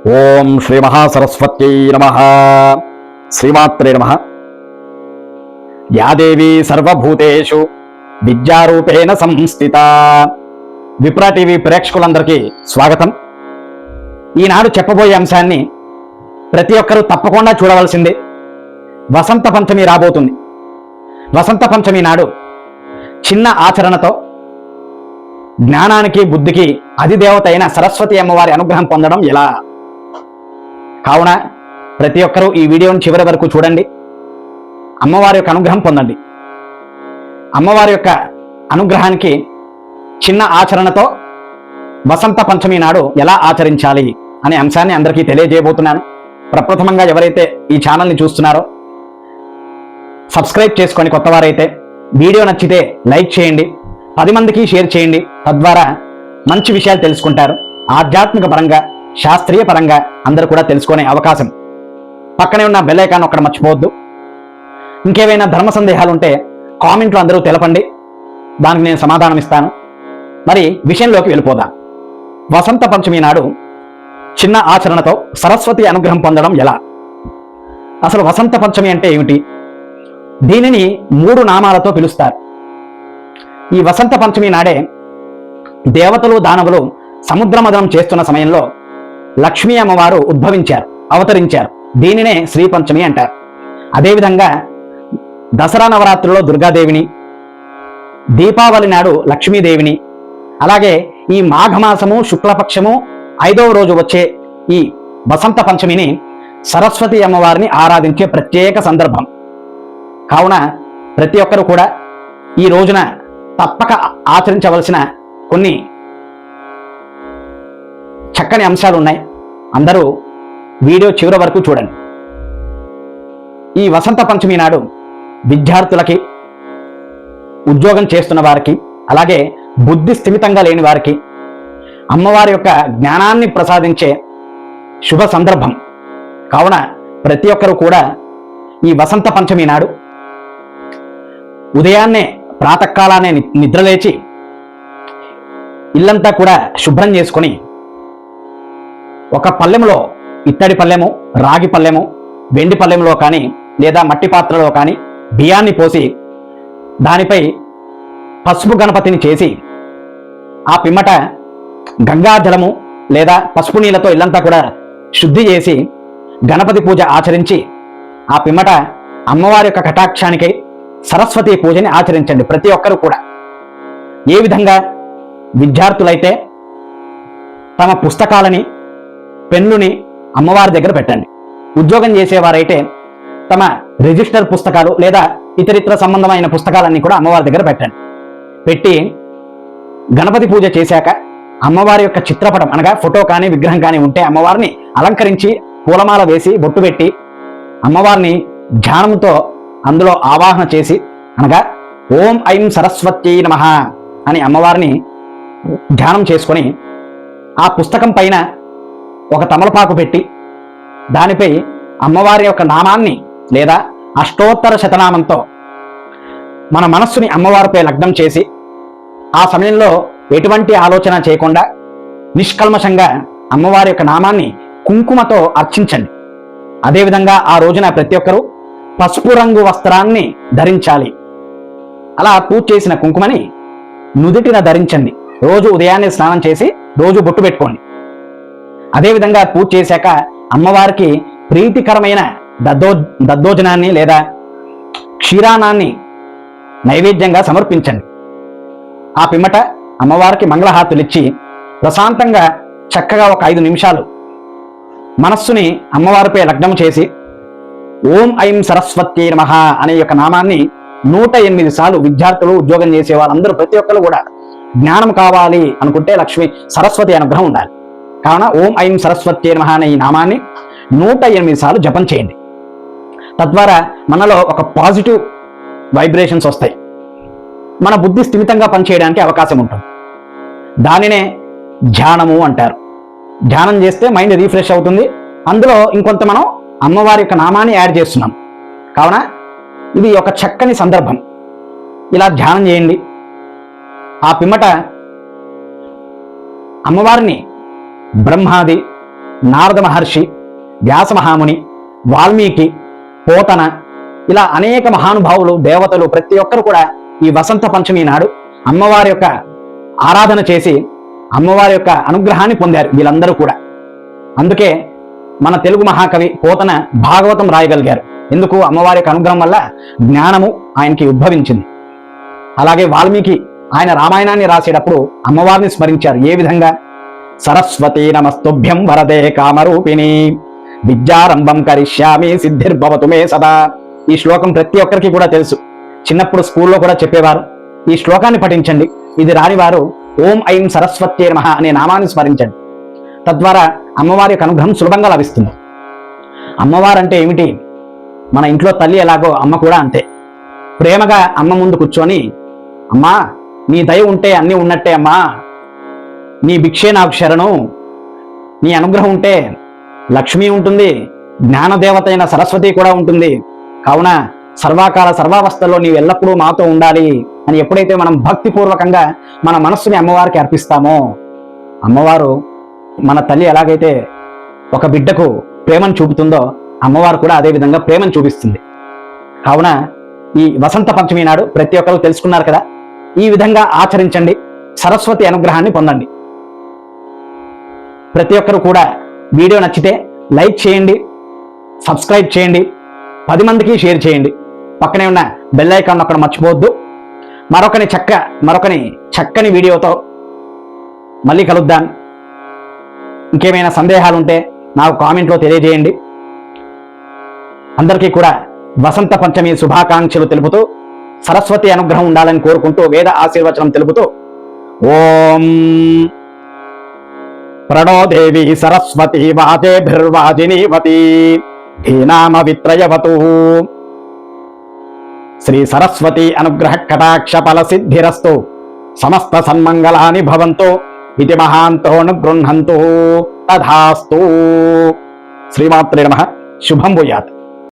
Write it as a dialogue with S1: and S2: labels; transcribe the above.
S1: ఓం శ్రీ మహాసరస్వత్యై నమః. శ్రీమాత్రే నమః. యా దేవీ సర్వభూతేషు విద్యారూపేణ సంస్థిత. విప్రా టీవీ ప్రేక్షకులందరికీ స్వాగతం. ఈనాడు చెప్పబోయే అంశాన్ని ప్రతి ఒక్కరూ తప్పకుండా చూడవలసిందే. వసంత పంచమి రాబోతుంది. వసంత పంచమి నాడు చిన్న ఆచరణతో జ్ఞానానికి బుద్ధికి అధిదేవత అయిన సరస్వతి అమ్మవారి అనుగ్రహం పొందడం ఎలా? కావున ప్రతి ఒక్కరూ ఈ వీడియోని చివరి వరకు చూడండి. అమ్మవారి యొక్క అనుగ్రహం పొందండి. అమ్మవారి యొక్క అనుగ్రహానికి చిన్న ఆచరణతో వసంత పంచమి నాడు ఎలా ఆచరించాలి అనే అంశాన్ని అందరికీ తెలియజేయబోతున్నాను. ప్రప్రథమంగా ఎవరైతే ఈ ఛానల్ని చూస్తున్నారో సబ్స్క్రైబ్ చేసుకొని, కొత్త వారైతే వీడియో నచ్చితే లైక్ చేయండి, 10 మందికి షేర్ చేయండి. తద్వారా మంచి విషయాలు తెలుసుకుంటారు. ఆధ్యాత్మిక పరంగా, శాస్త్రీయ పరంగా అందరూ కూడా తెలుసుకునే అవకాశం. పక్కనే ఉన్న బెల్ ఐకాన్ ఒక్కడ మర్చిపోవద్దు. ఇంకేమైనా ధర్మ సందేహాలు ఉంటే కామెంట్లో అందరూ తెలపండి, దానికి నేను సమాధానం ఇస్తాను. మరి విషయంలోకి వెళ్ళిపోదాం. వసంత పంచమి నాడు చిన్న ఆచరణతో సరస్వతి అనుగ్రహం పొందడం ఎలా? అసలు వసంత పంచమి అంటే ఏమిటి? దీనిని 3 నామాలతో పిలుస్తారు. ఈ వసంత పంచమి నాడే దేవతలు, దానవులు సముద్రమదనం చేస్తున్న సమయంలో లక్ష్మీ అమ్మవారు అవతరించారు. దీనినే శ్రీ పంచమి అంటారు. అదేవిధంగా దసరా నవరాత్రుల్లో దుర్గాదేవిని, దీపావళి నాడు లక్ష్మీదేవిని, అలాగే ఈ మాఘమాసము శుక్లపక్షము 5వ రోజు వచ్చే ఈ వసంత పంచమిని సరస్వతి అమ్మవారిని ఆరాధించే ప్రత్యేక సందర్భం. కావున ప్రతి ఒక్కరూ కూడా ఈ రోజున తప్పక ఆచరించవలసిన కొన్ని చక్కని అంశాలు ఉన్నాయి. అందరూ వీడియో చివరి వరకు చూడండి. ఈ వసంత పంచమి నాడు విద్యార్థులకి, ఉద్యోగం చేస్తున్న వారికి, అలాగే బుద్ధి స్థిమితంగా లేని వారికి అమ్మవారి యొక్క జ్ఞానాన్ని ప్రసాదించే శుభ సందర్భం. కావున ప్రతి ఒక్కరూ కూడా ఈ వసంత పంచమి నాడు ఉదయాన్నే ప్రాతకాలానే నిద్రలేచి ఇల్లంతా కూడా శుభ్రం చేసుకొని ఒక పల్లెములో, ఇత్తడి పల్లెము, రాగి పల్లెము, వెండి పల్లెములో కానీ లేదా మట్టి పాత్రలో కానీ బియ్యాన్ని పోసి దానిపై పసుపు గణపతిని చేసి ఆ పిమ్మట గంగాజలము లేదా పసుపు నీళ్ళతో ఇల్లంతా కూడా శుద్ధి చేసి గణపతి పూజ ఆచరించి ఆ పిమ్మట అమ్మవారి యొక్క కటాక్షానికి సరస్వతి పూజని ఆచరించండి ప్రతి ఒక్కరూ కూడా. ఏ విధంగా? విద్యార్థులైతే తమ పుస్తకాలని, పెన్నుని అమ్మవారి దగ్గర పెట్టండి. ఉద్యోగం చేసేవారైతే తమ రిజిస్టర్ పుస్తకాలు లేదా ఇతరితర సంబంధమైన పుస్తకాలన్నీ కూడా అమ్మవారి దగ్గర పెట్టండి. పెట్టి గణపతి పూజ చేశాక అమ్మవారి యొక్క చిత్రపటం అనగా ఫోటో కానీ విగ్రహం కానీ ఉంటే అమ్మవారిని అలంకరించి పూలమాల వేసి బొట్టు పెట్టి అమ్మవారిని ధ్యానంతో అందులో ఆవాహన చేసి, అనగా ఓం ఐం సరస్వత్యై నమః అని అమ్మవారిని ధ్యానం చేసుకొని ఆ పుస్తకం పైన ఒక తమలపాకు పెట్టి దానిపై అమ్మవారి యొక్క నామాన్ని లేదా అష్టోత్తర శతనామంతో మన మనస్సుని అమ్మవారిపై లగ్నం చేసి ఆ సమయంలో ఎటువంటి ఆలోచన చేయకుండా నిష్కల్మషంగా అమ్మవారి యొక్క నామాన్ని కుంకుమతో అర్చించండి. అదేవిధంగా ఆ రోజున ప్రతి ఒక్కరూ పసుపు రంగు వస్త్రాన్ని ధరించాలి. అలా పూజ చేసిన కుంకుమని నుదిటిన ధరించండి. రోజు ఉదయాన్నే స్నానం చేసి రోజు బొట్టు పెట్టుకోండి. అదేవిధంగా పూజ చేశాక అమ్మవారికి ప్రీతికరమైన దద్దోజనాన్ని లేదా క్షీరాన్నాన్ని నైవేద్యంగా సమర్పించండి. ఆ పిమ్మట అమ్మవారికి మంగళహారతులు ఇచ్చి ప్రశాంతంగా చక్కగా ఒక 5 నిమిషాలు మనస్సుని అమ్మవారిపై లగ్నం చేసి ఓం ఐం సరస్వత్యై నమః అనే యొక్క నామాన్ని 108 సార్లు విద్యార్థులు, ఉద్యోగం చేసే వాళ్ళందరూ ప్రతి ఒక్కరు కూడా జ్ఞానం కావాలి అనుకుంటే సరస్వతి అనుగ్రహం ఉండాలి. కావున ఓం ఐం సరస్వత్యై నమః అనే ఈ నామాన్ని 108 సార్లు జపం చేయండి. తద్వారా మనలో ఒక పాజిటివ్ వైబ్రేషన్స్ వస్తాయి. మన బుద్ధి స్థిమితంగా పనిచేయడానికి అవకాశం ఉంటుంది. దానినే ధ్యానము అంటారు. ధ్యానం చేస్తే మైండ్ రీఫ్రెష్ అవుతుంది. అందులో ఇంకొంత మనం అమ్మవారి యొక్క నామాన్ని యాడ్ చేస్తున్నాం. కావున ఇది ఒక చక్కని సందర్భం. ఇలా ధ్యానం చేయండి. ఆ పిమ్మట అమ్మవారిని బ్రహ్మాది నారద మహర్షి, వ్యాస మహాముని, వాల్మీకి, పోతన, ఇలా అనేక మహానుభావులు, దేవతలు ప్రతి ఒక్కరు కూడా ఈ వసంత పంచమి నాడు అమ్మవారి యొక్క ఆరాధన చేసి అమ్మవారి యొక్క అనుగ్రహాన్ని పొందారు వీళ్ళందరూ కూడా. అందుకే మన తెలుగు మహాకవి పోతన భాగవతం రాయగలిగారు. ఎందుకు? అమ్మవారి యొక్క అనుగ్రహం వల్ల జ్ఞానము ఆయనకి ఉద్భవించింది. అలాగే వాల్మీకి ఆయన రామాయణాన్ని రాసేటప్పుడు అమ్మవారిని స్మరించారు. ఏ విధంగా? సరస్వతీ నమస్తుభ్యం వరదే కామరూపిణి విద్యారంభం కరిష్యామి సిద్ధిర్భవతు మే సదా. ఈ శ్లోకం ప్రతి ఒక్కరికి కూడా తెలుసు. చిన్నప్పుడు స్కూల్లో కూడా చెప్పేవారు. ఈ శ్లోకాన్ని పఠించండి. ఇది రాని వారు ఓం ఐం సరస్వత్యే నమః అనే నామాన్ని స్మరించండి. తద్వారా అమ్మవారి యొక్క అనుగ్రహం సులభంగా లభిస్తుంది. అమ్మవారు అంటే ఏమిటి? మన ఇంట్లో తల్లి ఎలాగో అమ్మ కూడా అంతే. ప్రేమగా అమ్మ ముందు కూర్చొని, అమ్మా నీ దయ ఉంటే అన్నీ ఉన్నట్టే అమ్మా, నీ భిక్షే నాకు శరణు, నీ అనుగ్రహం ఉంటే లక్ష్మి ఉంటుంది, జ్ఞానదేవత అయిన సరస్వతి కూడా ఉంటుంది, కావున సర్వాకాల సర్వావస్థల్లో నీవు ఎల్లప్పుడూ మాతో ఉండాలి అని ఎప్పుడైతే మనం భక్తిపూర్వకంగా మన మనస్సుని అమ్మవారికి అర్పిస్తామో, అమ్మవారు మన తల్లి ఎలాగైతే ఒక బిడ్డకు ప్రేమను చూపుతుందో అమ్మవారు కూడా అదే విధంగా ప్రేమను చూపిస్తుంది. కావున ఈ వసంత పంచమి నాడు ప్రతి ఒక్కరు తెలుసుకున్నారు కదా, ఈ విధంగా ఆచరించండి, సరస్వతి అనుగ్రహాన్ని పొందండి. ప్రతి ఒక్కరు కూడా వీడియో నచ్చితే లైక్ చేయండి, సబ్స్క్రైబ్ చేయండి, 10 మందికి షేర్ చేయండి. పక్కనే ఉన్న బెల్ ఐకాన్ అక్కడ మర్చిపోవద్దు. మరొకని చక్కని వీడియోతో మళ్ళీ కలుద్దాం. ఇంకేమైనా సందేహాలు ఉంటే నాకు కామెంట్లో తెలియజేయండి. అందరికీ కూడా వసంత పంచమి శుభాకాంక్షలు తెలుపుతూ, సరస్వతి అనుగ్రహం ఉండాలని కోరుకుంటూ, వేద ఆశీర్వచనం తెలుపుతూ, ఓం ప్రణో దేవి సరస్వతి వాజేభిర్వాజినీవతి ధీనామ విత్రయవతు. శ్రీ సరస్వతి అనుగ్రహ కటాక్ష ఫల సిద్ధిరస్తు. సమస్త సన్మంగళాని భవంతు. ఇది మహాంతోనుగృహంతు. తథాస్తు. శ్రీమాత్రే నమః. శుభం భూయాత్.